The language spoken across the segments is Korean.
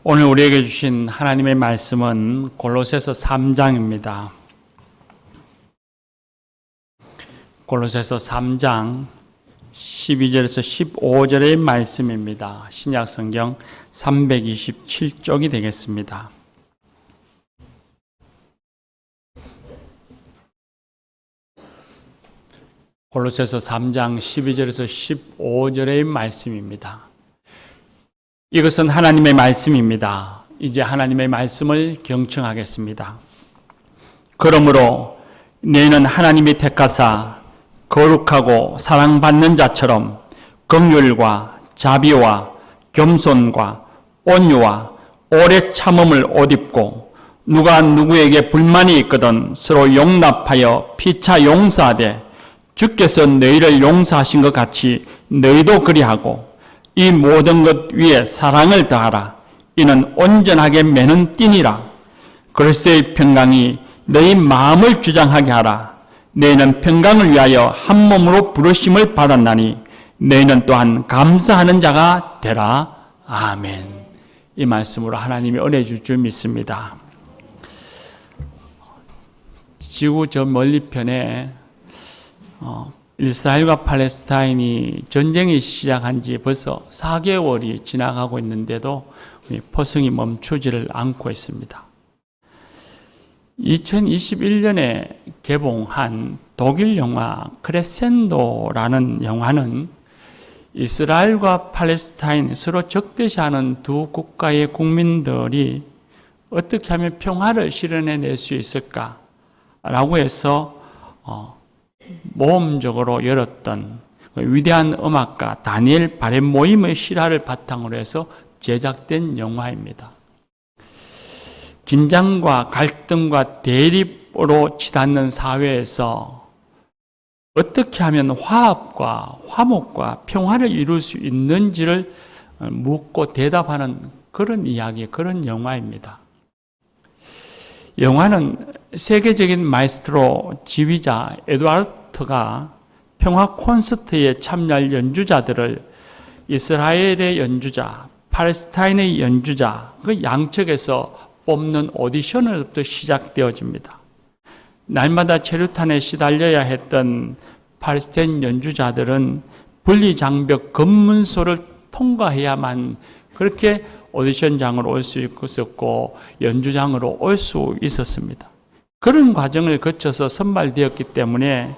오늘 우리에게 주신 하나님의 말씀은 골로새서 3장입니다. 골로새서 3장 12절에서 15절의 말씀입니다. 신약 성경 327쪽이 되겠습니다. 골로새서 3장 12절에서 15절의 말씀입니다. 이것은 하나님의 말씀입니다. 이제 하나님의 말씀을 경청하겠습니다. 그러므로 너희는 하나님이 택하사 거룩하고 사랑받는 자처럼 긍휼과 자비와 겸손과 온유와 오래 참음을 옷 입고 누가 누구에게 불만이 있거든 서로 용납하여 피차 용서하되 주께서 너희를 용서하신 것 같이 너희도 그리하고 이 모든 것 위에 사랑을 더하라. 이는 온전하게 매는 띠니라. 그리스도의 평강이 너희 마음을 주장하게 하라. 너희는 평강을 위하여 한 몸으로 부르심을 받았나니 너희는 또한 감사하는 자가 되라. 아멘. 이 말씀으로 하나님이 은혜 줄 줄 믿습니다. 지구 저 멀리편에 이스라엘과 팔레스타인이 전쟁이 시작한 지 벌써 4개월이 지나가고 있는데도 포성이 멈추지를 않고 있습니다. 2021년에 개봉한 독일 영화 크레센도라는 영화는 이스라엘과 팔레스타인 서로 적대시하는 두 국가의 국민들이 어떻게 하면 평화를 실현해낼 수 있을까라고 해서 모험적으로 열었던 위대한 음악가 다니엘 바렌모임의 실화를 바탕으로 해서 제작된 영화입니다. 긴장과 갈등과 대립으로 치닫는 사회에서 어떻게 하면 화합과 화목과 평화를 이룰 수 있는지를 묻고 대답하는 그런 이야기, 그런 영화입니다. 영화는 세계적인 마에스트로 지휘자 에두아르트가 평화 콘서트에 참여할 연주자들을 이스라엘의 연주자, 팔레스타인의 연주자, 그 양측에서 뽑는 오디션으로부터 시작되어집니다. 날마다 체류탄에 시달려야 했던 팔레스타인 연주자들은 분리장벽 검문소를 통과해야만 그렇게 오디션장으로 올 수 있었고 연주장으로 올 수 있었습니다. 그런 과정을 거쳐서 선발되었기 때문에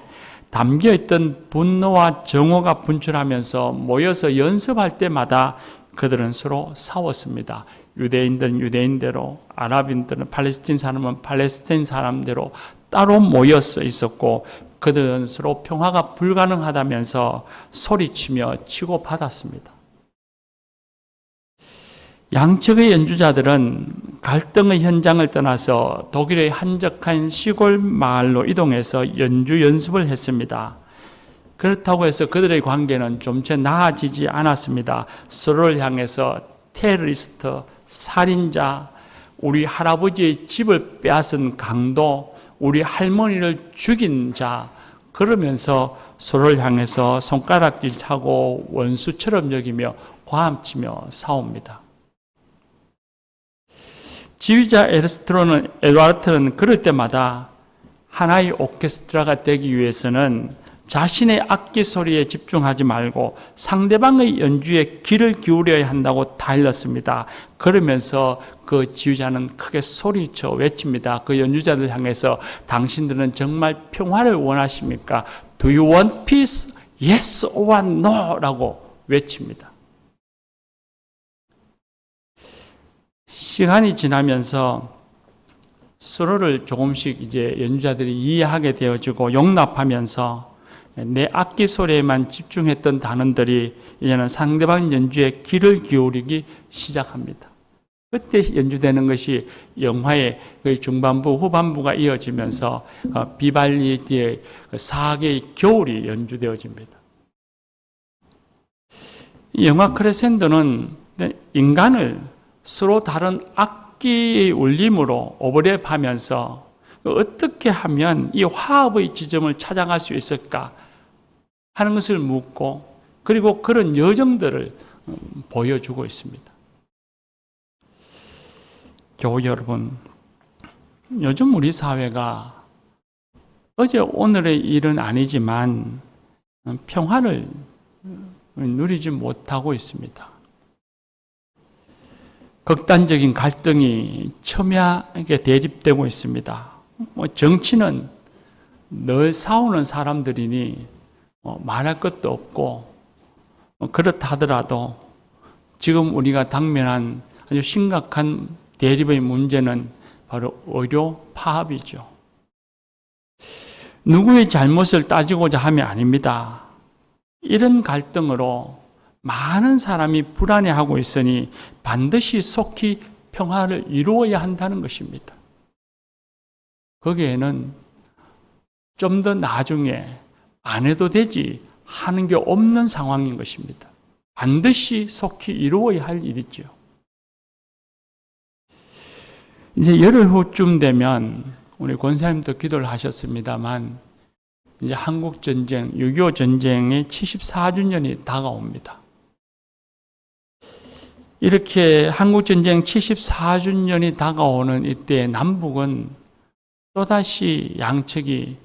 담겨있던 분노와 정오가 분출하면서 모여서 연습할 때마다 그들은 서로 싸웠습니다. 유대인들은 유대인대로, 아랍인들은 팔레스틴 사람은 팔레스틴 사람대로 따로 모여서 있었고 그들은 서로 평화가 불가능하다면서 소리치며 치고받았습니다. 양측의 연주자들은 갈등의 현장을 떠나서 독일의 한적한 시골 마을로 이동해서 연주 연습을 했습니다. 그렇다고 해서 그들의 관계는 좀 채 나아지지 않았습니다. 서로를 향해서 테러리스트, 살인자, 우리 할아버지의 집을 빼앗은 강도, 우리 할머니를 죽인 자, 그러면서 서로를 향해서 손가락질 차고 원수처럼 여기며 과함치며 싸웁니다. 지휘자 에두아르트는 그럴 때마다 하나의 오케스트라가 되기 위해서는 자신의 악기 소리에 집중하지 말고 상대방의 연주에 귀를 기울여야 한다고 다일렀습니다. 그러면서 그 지휘자는 크게 소리쳐 외칩니다. 그 연주자들 향해서 당신들은 정말 평화를 원하십니까? Do you want peace? Yes or no? 라고 외칩니다. 시간이 지나면서 서로를 조금씩 이제 연주자들이 이해하게 되어지고 용납하면서 내 악기 소리에만 집중했던 단원들이 이제는 상대방 연주에 귀를 기울이기 시작합니다. 그때 연주되는 것이 영화의 중반부, 후반부가 이어지면서 비발디의 사계의 겨울이 연주되어집니다. 이 영화 크레센도는 인간을 서로 다른 악기의 울림으로 오버랩하면서 어떻게 하면 이 화합의 지점을 찾아갈 수 있을까 하는 것을 묻고 그리고 그런 여정들을 보여주고 있습니다. 교우 여러분, 요즘 우리 사회가 어제 오늘의 일은 아니지만 평화를 누리지 못하고 있습니다. 극단적인 갈등이 첨예하게 대립되고 있습니다. 정치는 늘 싸우는 사람들이니 말할 것도 없고, 그렇다 하더라도 지금 우리가 당면한 아주 심각한 대립의 문제는 바로 의료 파업이죠. 누구의 잘못을 따지고자 함이 아닙니다. 이런 갈등으로 많은 사람이 불안해하고 있으니 반드시 속히 평화를 이루어야 한다는 것입니다. 거기에는 좀 더 나중에 안 해도 되지 하는 게 없는 상황인 것입니다. 반드시 속히 이루어야 할 일이죠. 이제 열흘 후쯤 되면 우리 권사님도 기도를 하셨습니다만 이제 한국 전쟁, 6.25 전쟁의 74주년이 다가옵니다. 이렇게 한국 전쟁 74주년이 다가오는 이때 남북은 또다시 양측이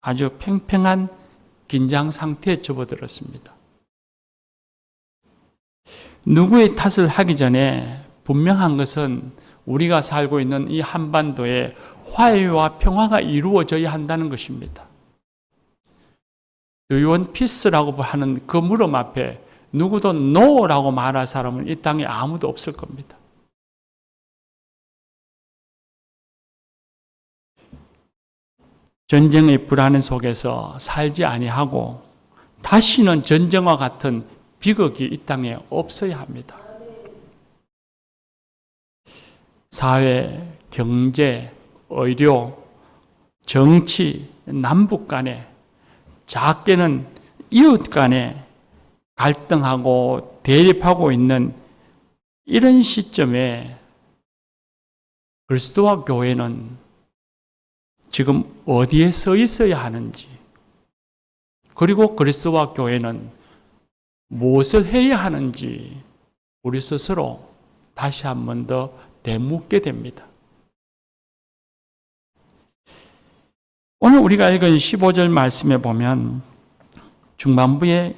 아주 팽팽한 긴장 상태에 접어들었습니다. 누구의 탓을 하기 전에 분명한 것은 우리가 살고 있는 이 한반도에 화해와 평화가 이루어져야 한다는 것입니다. Do you want peace라고 하는 그 물음 앞에 누구도 no라고 말할 사람은 이 땅에 아무도 없을 겁니다. 전쟁의 불안 속에서 살지 아니하고 다시는 전쟁과 같은 비극이 이 땅에 없어야 합니다. 사회, 경제, 의료, 정치, 남북 간에, 작게는 이웃 간에 갈등하고 대립하고 있는 이런 시점에 그리스도와 교회는 지금 어디에 서 있어야 하는지, 그리고 그리스도와 교회는 무엇을 해야 하는지 우리 스스로 다시 한 번 더 되묻게 됩니다. 오늘 우리가 읽은 15절 말씀에 보면 중반부에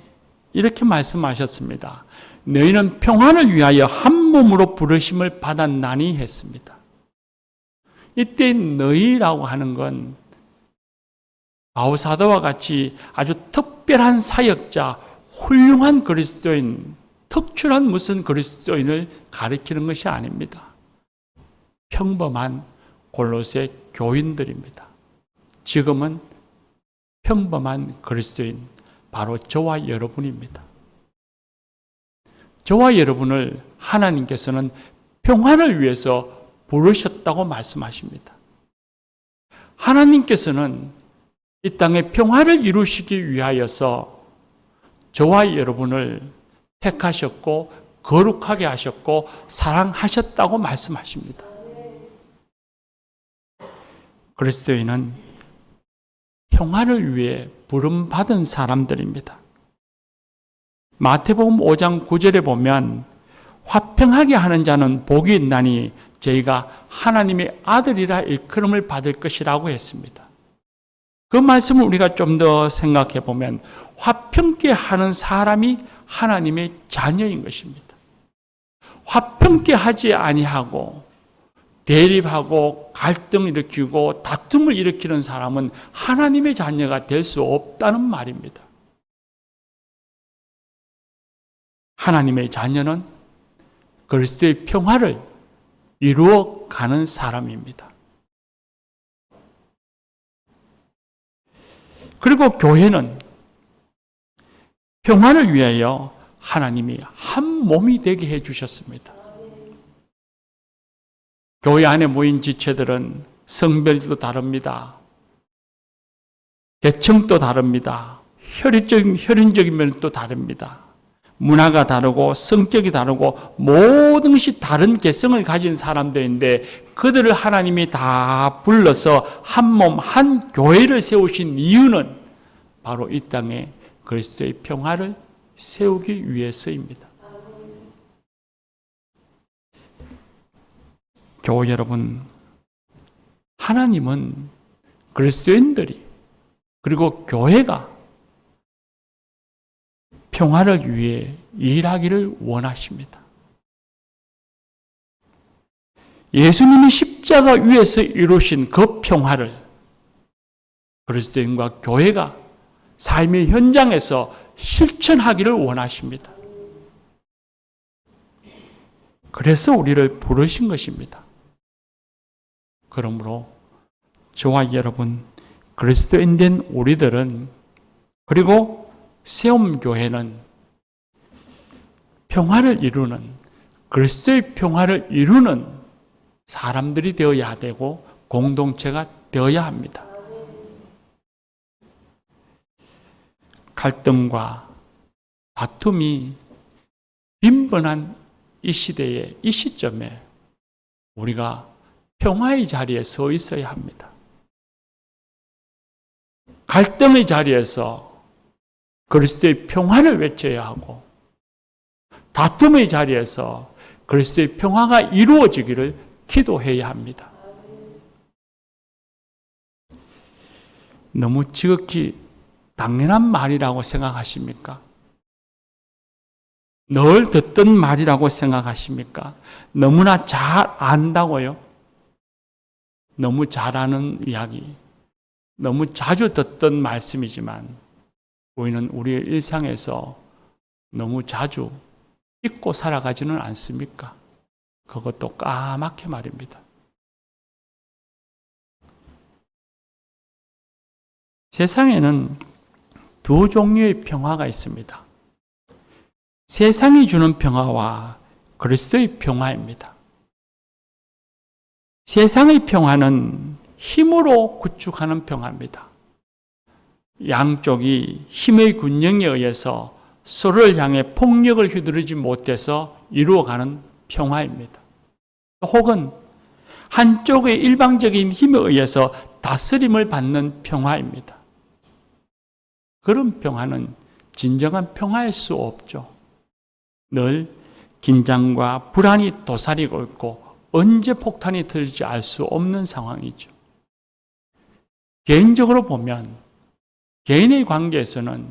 이렇게 말씀하셨습니다. 너희는 평안을 위하여 한 몸으로 부르심을 받았나니 했습니다. 이때 너희라고 하는 건 바울사도와 같이 아주 특별한 사역자, 훌륭한 그리스도인, 특출한 무슨 그리스도인을 가리키는 것이 아닙니다. 평범한 골로새 교인들입니다. 지금은 평범한 그리스도인, 바로 저와 여러분입니다. 저와 여러분을 하나님께서는 평안을 위해서 부르셨다고 말씀하십니다. 하나님께서는 이 땅에 평화를 이루시기 위하여서 저와 여러분을 택하셨고 거룩하게 하셨고 사랑하셨다고 말씀하십니다. 그리스도인은 평화를 위해 부름받은 사람들입니다. 마태복음 5장 9절에 보면 화평하게 하는 자는 복이 있나니 저희가 하나님의 아들이라 일컬음을 받을 것이라고 했습니다. 그 말씀을 우리가 좀 더 생각해 보면 화평케 하는 사람이 하나님의 자녀인 것입니다. 화평케 하지 아니하고 대립하고 갈등을 일으키고 다툼을 일으키는 사람은 하나님의 자녀가 될 수 없다는 말입니다. 하나님의 자녀는 그리스도의 평화를 이루어가는 사람입니다. 그리고 교회는 평화를 위하여 하나님이 한 몸이 되게 해주셨습니다. 교회 안에 모인 지체들은 성별도 다릅니다. 계층도 다릅니다. 혈연적인 면도 다릅니다. 문화가 다르고 성격이 다르고 모든 것이 다른 개성을 가진 사람들인데 그들을 하나님이 다 불러서 한 몸, 한 교회를 세우신 이유는 바로 이 땅에 그리스도의 평화를 세우기 위해서입니다. 교우 여러분, 하나님은 그리스도인들이 그리고 교회가 평화를 위해 일하기를 원하십니다. 예수님이 십자가 위에서 이루신 그 평화를 그리스도인과 교회가 삶의 현장에서 실천하기를 원하십니다. 그래서 우리를 부르신 것입니다. 그러므로 저와 여러분, 그리스도인 된 우리들은, 그리고 세움교회는 평화를 이루는, 그리스도의 평화를 이루는 사람들이 되어야 되고 공동체가 되어야 합니다. 갈등과 다툼이 빈번한 이 시대에, 이 시점에 우리가 평화의 자리에 서 있어야 합니다. 갈등의 자리에서 그리스도의 평화를 외쳐야 하고, 다툼의 자리에서 그리스도의 평화가 이루어지기를 기도해야 합니다. 너무 지극히 당연한 말이라고 생각하십니까? 늘 듣던 말이라고 생각하십니까? 너무나 잘 안다고요? 너무 잘 아는 이야기, 너무 자주 듣던 말씀이지만 우리는 우리의 일상에서 너무 자주 잊고 살아가지는 않습니까? 그것도 까맣게 말입니다. 세상에는 두 종류의 평화가 있습니다. 세상이 주는 평화와 그리스도의 평화입니다. 세상의 평화는 힘으로 구축하는 평화입니다. 양쪽이 힘의 균형에 의해서 서로를 향해 폭력을 휘두르지 못해서 이루어가는 평화입니다. 혹은 한쪽의 일방적인 힘에 의해서 다스림을 받는 평화입니다. 그런 평화는 진정한 평화일 수 없죠. 늘 긴장과 불안이 도사리고 있고 언제 폭탄이 터질지 알 수 없는 상황이죠. 개인적으로 보면 개인의 관계에서는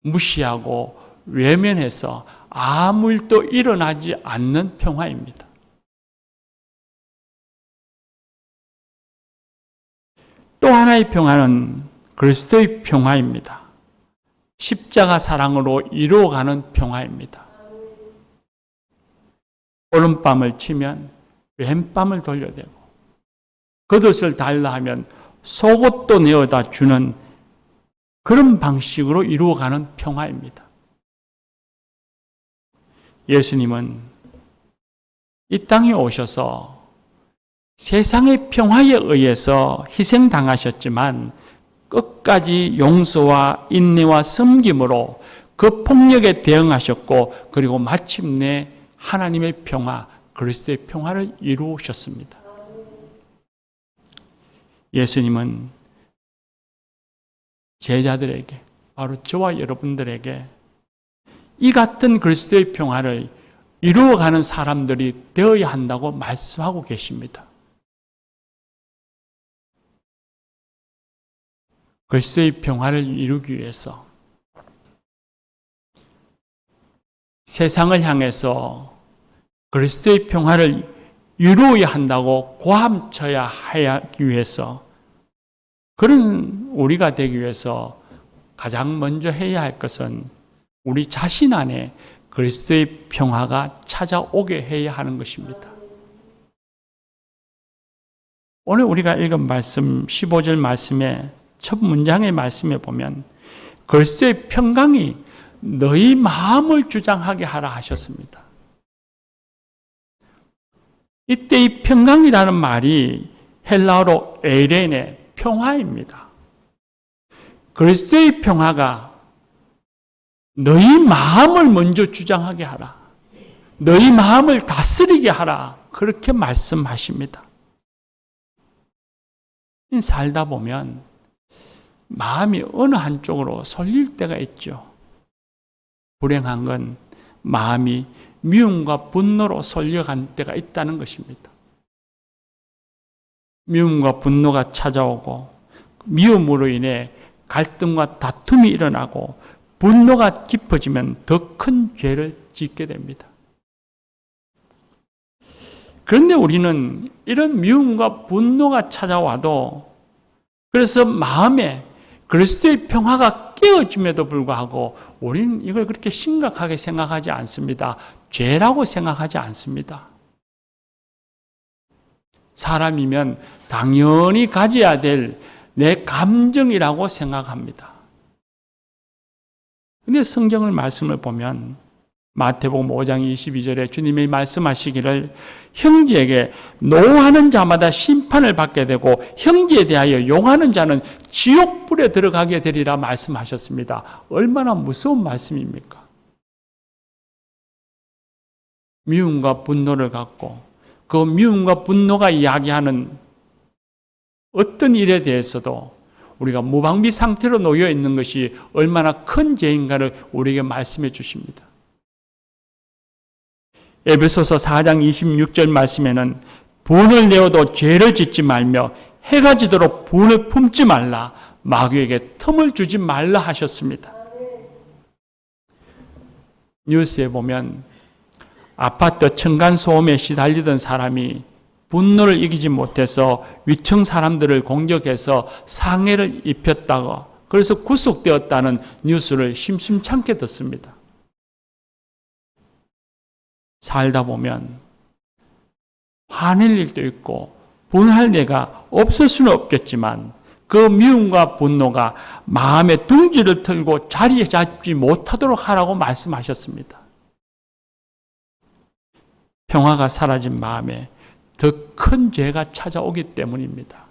무시하고 외면해서 아무 일도 일어나지 않는 평화입니다. 또 하나의 평화는 그리스도의 평화입니다. 십자가 사랑으로 이루어가는 평화입니다. 오른밤을 치면 왼밤을 돌려대고, 겉옷을 달라 하면 속옷도 내어다 주는 그런 방식으로 이루어가는 평화입니다. 예수님은 이 땅에 오셔서 세상의 평화에 의해서 희생당하셨지만 끝까지 용서와 인내와 섬김으로 그 폭력에 대응하셨고, 그리고 마침내 하나님의 평화, 그리스도의 평화를 이루셨습니다. 예수님은 제자들에게, 바로 저와 여러분들에게 이 같은 그리스도의 평화를 이루어가는 사람들이 되어야 한다고 말씀하고 계십니다. 그리스도의 평화를 이루기 위해서 세상을 향해서 그리스도의 평화를 이루어야 한다고 고함쳐야 하기 위해서, 그런 우리가 되기 위해서 가장 먼저 해야 할 것은 우리 자신 안에 그리스도의 평화가 찾아오게 해야 하는 것입니다. 오늘 우리가 읽은 말씀 15절 말씀의 첫 문장의 말씀에 보면 그리스도의 평강이 너희 마음을 주장하게 하라 하셨습니다. 이때 이 평강이라는 말이 헬라어로 에이레네, 평화입니다. 그리스도의 평화가 너희 마음을 먼저 주장하게 하라, 너희 마음을 다스리게 하라, 그렇게 말씀하십니다. 살다 보면 마음이 어느 한쪽으로 쏠릴 때가 있죠. 불행한 건 마음이 미움과 분노로 쏠려간 때가 있다는 것입니다. 미움과 분노가 찾아오고 미움으로 인해 갈등과 다툼이 일어나고 분노가 깊어지면 더 큰 죄를 짓게 됩니다. 그런데 우리는 이런 미움과 분노가 찾아와도 그래서 마음에 그리스도의 평화가 깨어짐에도 불구하고 우리는 이걸 그렇게 심각하게 생각하지 않습니다. 죄라고 생각하지 않습니다. 사람이면 당연히 가져야 될 내 감정이라고 생각합니다. 근데 성경을 말씀을 보면 마태복음 5장 22절에 주님이 말씀하시기를 형제에게 노하는 자마다 심판을 받게 되고 형제에 대하여 용하는 자는 지옥불에 들어가게 되리라 말씀하셨습니다. 얼마나 무서운 말씀입니까? 미움과 분노를 갖고 그 미움과 분노가 이야기하는 어떤 일에 대해서도 우리가 무방비 상태로 놓여 있는 것이 얼마나 큰 죄인가를 우리에게 말씀해 주십니다. 에베소서 4장 26절 말씀에는 분을 내어도 죄를 짓지 말며 해가 지도록 분을 품지 말라, 마귀에게 틈을 주지 말라 하셨습니다. 뉴스에 보면 아파트 층간소음에 시달리던 사람이 분노를 이기지 못해서 위층 사람들을 공격해서 상해를 입혔다고, 그래서 구속되었다는 뉴스를 심심찮게 듣습니다. 살다 보면 화낼 일도 있고 분할 내가 없을 수는 없겠지만 그 미움과 분노가 마음의 둥지를 틀고 자리에 잡지 못하도록 하라고 말씀하셨습니다. 평화가 사라진 마음에 더 큰 죄가 찾아오기 때문입니다.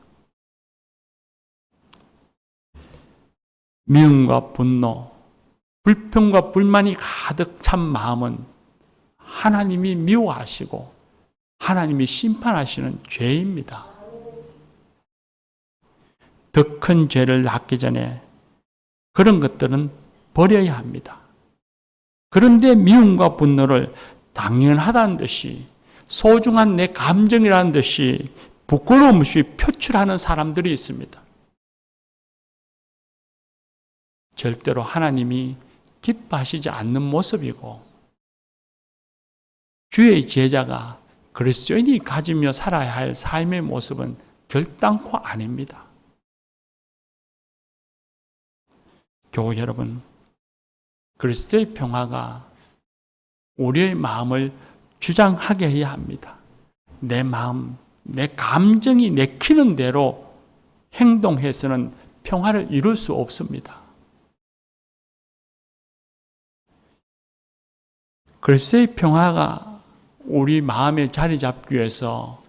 미움과 분노, 불평과 불만이 가득 찬 마음은 하나님이 미워하시고 하나님이 심판하시는 죄입니다. 더 큰 죄를 낳기 전에 그런 것들은 버려야 합니다. 그런데 미움과 분노를 당연하다는 듯이, 소중한 내 감정이라는 듯이 부끄러움 없이 표출하는 사람들이 있습니다. 절대로 하나님이 기뻐하시지 않는 모습이고, 주의 제자가 그리스도인이 가지며 살아야 할 삶의 모습은 결단코 아닙니다. 교우 여러분, 그리스도의 평화가 우리의 마음을 주장하게 해야 합니다. 내 마음, 내 감정이 내키는 대로 행동해서는 평화를 이룰 수 없습니다. 그리스도의 평화가 우리 마음에 자리 잡기 위해서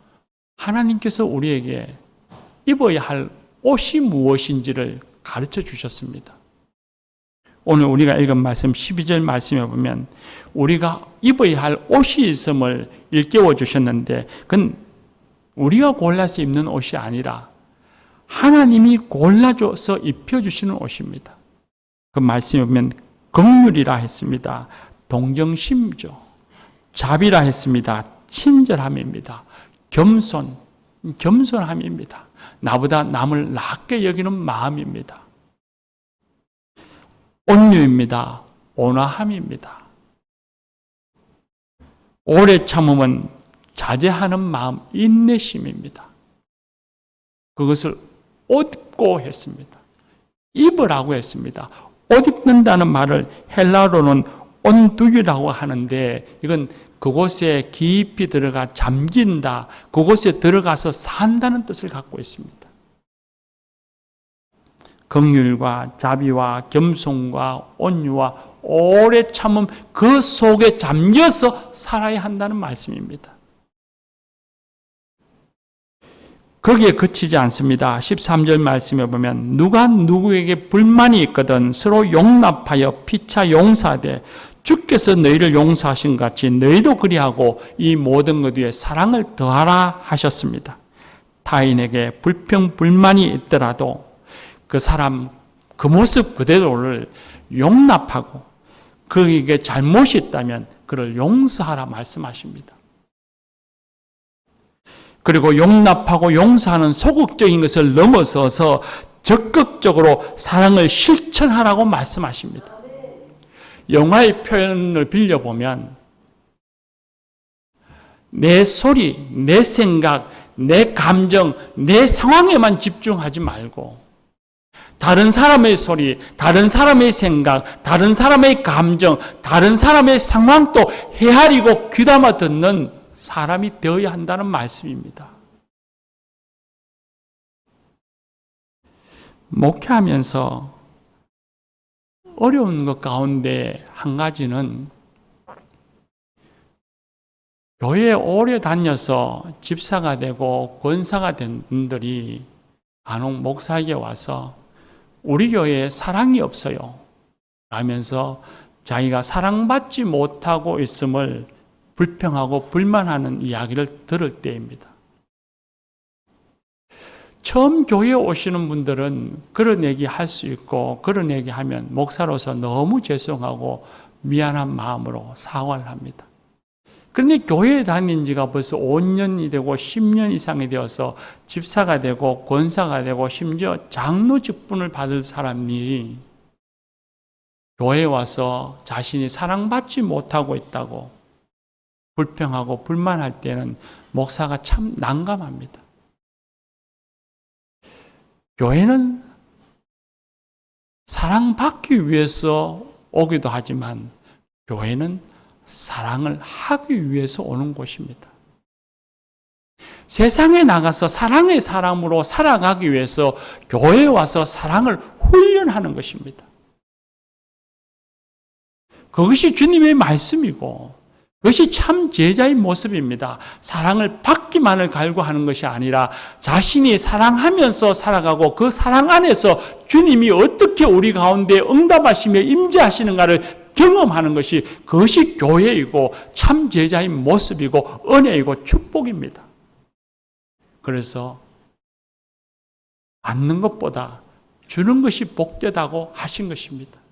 하나님께서 우리에게 입어야 할 옷이 무엇인지를 가르쳐 주셨습니다. 오늘 우리가 읽은 말씀 12절 말씀에 보면 우리가 입어야 할 옷이 있음을 일깨워 주셨는데, 그건 우리가 골라서 입는 옷이 아니라 하나님이 골라줘서 입혀주시는 옷입니다. 그 말씀에 보면 긍휼이라 했습니다. 동정심이죠. 자비라 했습니다. 친절함입니다. 겸손함입니다. 나보다 남을 낮게 여기는 마음입니다. 온유입니다. 온화함입니다. 오래 참음은 자제하는 마음, 인내심입니다. 그것을 옷 입고 했습니다. 입으라고 했습니다. 옷 입는다는 말을 헬라어로는 온두유라고 하는데, 이건 그곳에 깊이 들어가 잠긴다, 그곳에 들어가서 산다는 뜻을 갖고 있습니다. 긍휼과 자비와 겸손과 온유와 오래 참음, 그 속에 잠겨서 살아야 한다는 말씀입니다. 거기에 그치지 않습니다. 13절 말씀에 보면 누가 누구에게 불만이 있거든 서로 용납하여 피차 용서하되 주께서 너희를 용서하신 같이 너희도 그리하고 이 모든 것 위에 사랑을 더하라 하셨습니다. 타인에게 불평 불만이 있더라도 그 사람 그 모습 그대로를 용납하고 그에게 잘못이 있다면 그를 용서하라 말씀하십니다. 그리고 용납하고 용서하는 소극적인 것을 넘어서서 적극적으로 사랑을 실천하라고 말씀하십니다. 영화의 표현을 빌려보면 내 소리, 내 생각, 내 감정, 내 상황에만 집중하지 말고 다른 사람의 소리, 다른 사람의 생각, 다른 사람의 감정, 다른 사람의 상황도 헤아리고 귀담아 듣는 사람이 되어야 한다는 말씀입니다. 목회하면서 어려운 것 가운데 한 가지는 교회에 오래 다녀서 집사가 되고 권사가 된 분들이 간혹 목사에게 와서 우리 교회에 사랑이 없어요 라면서 자기가 사랑받지 못하고 있음을 불평하고 불만하는 이야기를 들을 때입니다. 처음 교회에 오시는 분들은 그런 얘기 할 수 있고 그런 얘기 하면 목사로서 너무 죄송하고 미안한 마음으로 사과를 합니다. 그런데 교회에 다닌 지가 벌써 5년이 되고 10년 이상이 되어서 집사가 되고 권사가 되고 심지어 장로 직분을 받을 사람이 교회에 와서 자신이 사랑받지 못하고 있다고 불평하고 불만할 때는 목사가 참 난감합니다. 교회는 사랑받기 위해서 오기도 하지만 교회는 사랑을 하기 위해서 오는 곳입니다. 세상에 나가서 사랑의 사람으로 살아가기 위해서 교회에 와서 사랑을 훈련하는 것입니다. 그것이 주님의 말씀이고 그것이 참 제자의 모습입니다. 사랑을 받기만을 갈구하는 것이 아니라 자신이 사랑하면서 살아가고 그 사랑 안에서 주님이 어떻게 우리 가운데 응답하시며 임재하시는가를 경험하는 것이 그것이 교회이고 참 제자의 모습이고 은혜이고 축복입니다. 그래서 받는 것보다 주는 것이 복되다고 하신 것입니다.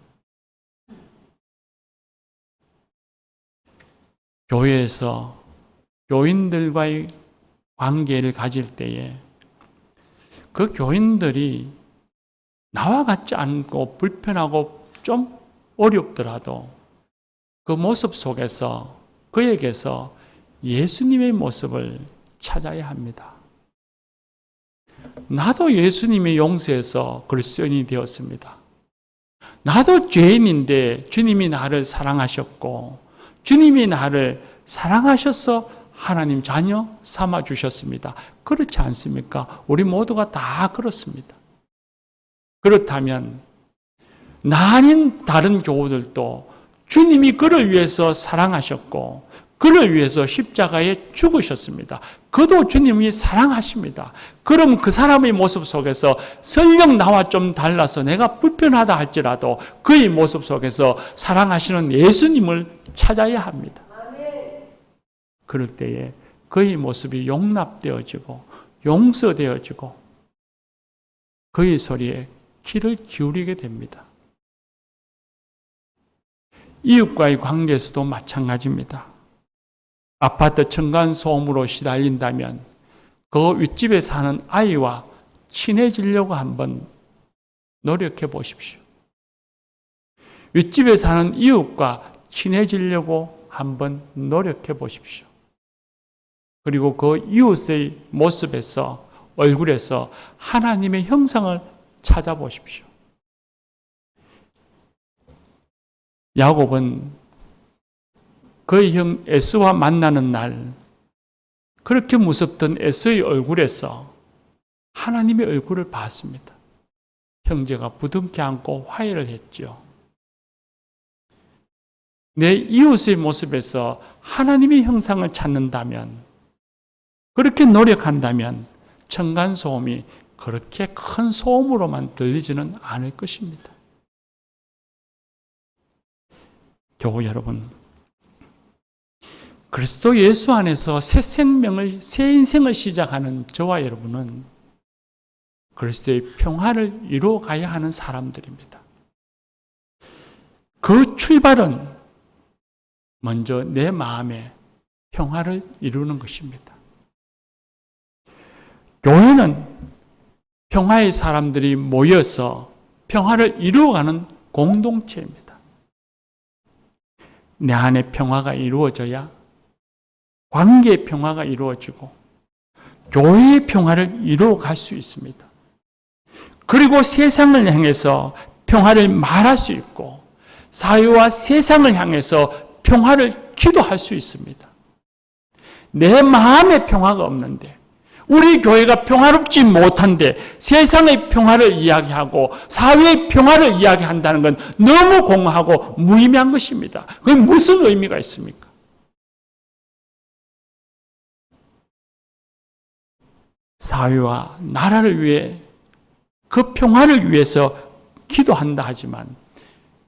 교회에서 교인들과의 관계를 가질 때에 그 교인들이 나와 같지 않고 불편하고 좀 어렵더라도 그 모습 속에서 그에게서 예수님의 모습을 찾아야 합니다. 나도 예수님의 용서에서 그리스도인이 되었습니다. 나도 죄인인데 주님이 나를 사랑하셨고 주님이 나를 사랑하셔서 하나님 자녀 삼아 주셨습니다. 그렇지 않습니까? 우리 모두가 다 그렇습니다. 그렇다면 나 아닌 다른 교우들도 주님이 그를 위해서 사랑하셨고 그를 위해서 십자가에 죽으셨습니다. 그도 주님이 사랑하십니다. 그럼 그 사람의 모습 속에서 설령 나와 좀 달라서 내가 불편하다 할지라도 그의 모습 속에서 사랑하시는 예수님을 찾아야 합니다. 그럴 때에 그의 모습이 용납되어지고 용서되어지고 그의 소리에 귀를 기울이게 됩니다. 이웃과의 관계에서도 마찬가지입니다. 아파트 층간소음으로 시달린다면 그 윗집에 사는 아이와 친해지려고 한번 노력해 보십시오. 윗집에 사는 이웃과 친해지려고 한번 노력해 보십시오. 그리고 그 이웃의 모습에서 얼굴에서 하나님의 형상을 찾아보십시오. 야곱은 그의 형 에서와 만나는 날 그렇게 무섭던 에서의 얼굴에서 하나님의 얼굴을 봤습니다. 형제가 부둥켜 안고 화해를 했죠. 내 이웃의 모습에서 하나님의 형상을 찾는다면, 그렇게 노력한다면 층간소음이 그렇게 큰 소음으로만 들리지는 않을 것입니다. 교우 여러분, 그리스도 예수 안에서 새 생명을, 새 인생을 시작하는 저와 여러분은 그리스도의 평화를 이루어 가야 하는 사람들입니다. 그 출발은 먼저 내 마음에 평화를 이루는 것입니다. 교회는 평화의 사람들이 모여서 평화를 이루어가는 공동체입니다. 내 안에 평화가 이루어져야 관계의 평화가 이루어지고 교회의 평화를 이루어갈 수 있습니다. 그리고 세상을 향해서 평화를 말할 수 있고 사회와 세상을 향해서 평화를 기도할 수 있습니다. 내 마음에 평화가 없는데, 우리 교회가 평화롭지 못한데 세상의 평화를 이야기하고 사회의 평화를 이야기한다는 건 너무 공허하고 무의미한 것입니다. 그게 무슨 의미가 있습니까? 사회와 나라를 위해, 그 평화를 위해서 기도한다 하지만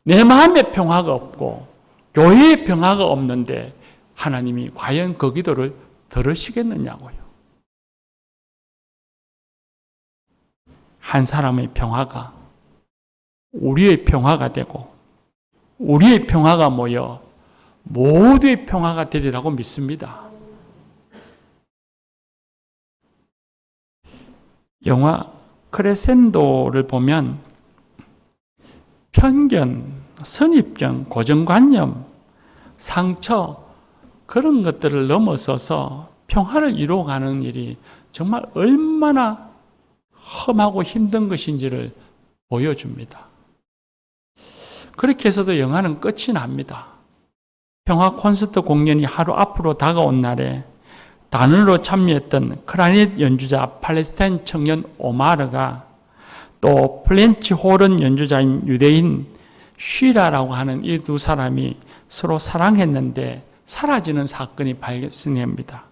내 마음에 평화가 없고 교회에 평화가 없는데 하나님이 과연 그 기도를 들으시겠느냐고요. 한 사람의 평화가 우리의 평화가 되고 우리의 평화가 모여 모두의 평화가 되리라고 믿습니다. 영화 크레센도를 보면 편견, 선입견, 고정관념, 상처, 그런 것들을 넘어서서 평화를 이루어가는 일이 정말 얼마나 험하고 힘든 것인지를 보여줍니다. 그렇게 해서도 영화는 끝이 납니다. 평화 콘서트 공연이 하루 앞으로 다가온 날에 단원으로 참여했던 클라리넷 연주자 팔레스타인 청년 오마르가 또 플렌치 호른 연주자인 유대인 쉬라라고 하는 이 두 사람이 서로 사랑했는데 사라지는 사건이 발생합니다.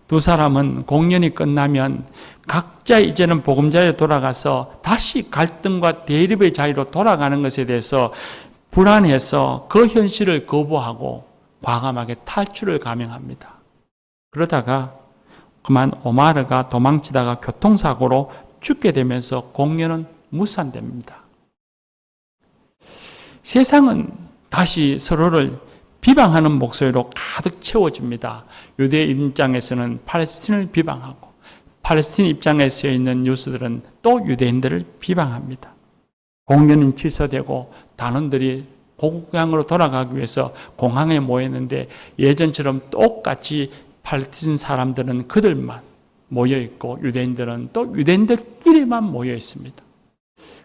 두 사람은 공연이 끝나면 각자 이제는 보금자리에 돌아가서 다시 갈등과 대립의 자리로 돌아가는 것에 대해서 불안해서 그 현실을 거부하고 과감하게 탈출을 감행합니다. 그러다가 그만 오마르가 도망치다가 교통사고로 죽게 되면서 공연은 무산됩니다. 세상은 다시 서로를 비방하는 목소리로 가득 채워집니다. 유대 입장에서는 팔레스틴을 비방하고 팔레스틴 입장에 서 있는 뉴스들은 또 유대인들을 비방합니다. 공연은 취소되고 단원들이 고향으로 돌아가기 위해서 공항에 모였는데 예전처럼 똑같이 팔레스틴 사람들은 그들만 모여있고 유대인들은 또 유대인들끼리만 모여있습니다.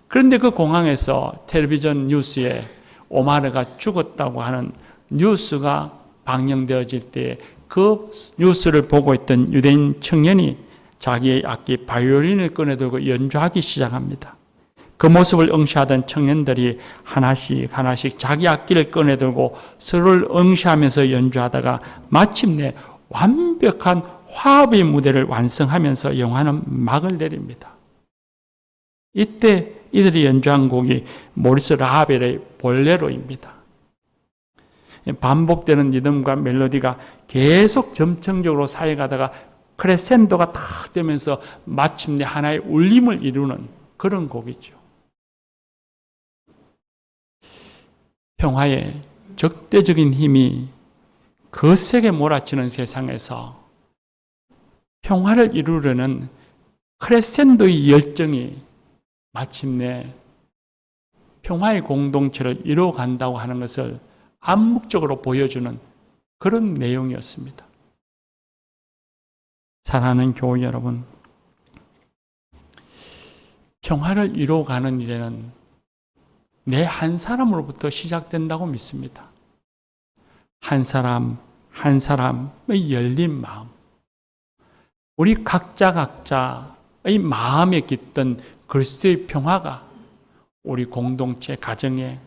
그런데 그 공항에서 텔레비전 뉴스에 오마르가 죽었다고 하는 뉴스가 방영되어질 때 그 뉴스를 보고 있던 유대인 청년이 자기의 악기 바이올린을 꺼내들고 연주하기 시작합니다. 그 모습을 응시하던 청년들이 하나씩 자기 악기를 꺼내들고 서로를 응시하면서 연주하다가 마침내 완벽한 화합의 무대를 완성하면서 영화는 막을 내립니다. 이때 이들이 연주한 곡이 모리스 라벨의 볼레로입니다. 반복되는 리듬과 멜로디가 계속 점층적으로 쌓여가다가 크레센도가 탁 되면서 마침내 하나의 울림을 이루는 그런 곡이죠. 평화의 적대적인 힘이 거세게 몰아치는 세상에서 평화를 이루려는 크레센도의 열정이 마침내 평화의 공동체를 이루어간다고 하는 것을 암묵적으로 보여주는 그런 내용이었습니다. 사랑하는 교우 여러분, 평화를 이루어가는 일에는 내 한 사람으로부터 시작된다고 믿습니다. 한 사람 한 사람의 열린 마음, 우리 각자의 마음에 깃든 그리스도의 평화가 우리 공동체 가정에,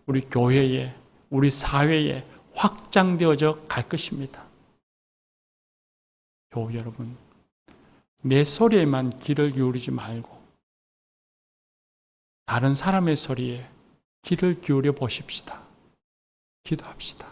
우리 교회에, 우리 사회에 확장되어져 갈 것입니다. 교우 여러분, 내 소리에만 귀를 기울이지 말고 다른 사람의 소리에 귀를 기울여 보십시다. 기도합시다.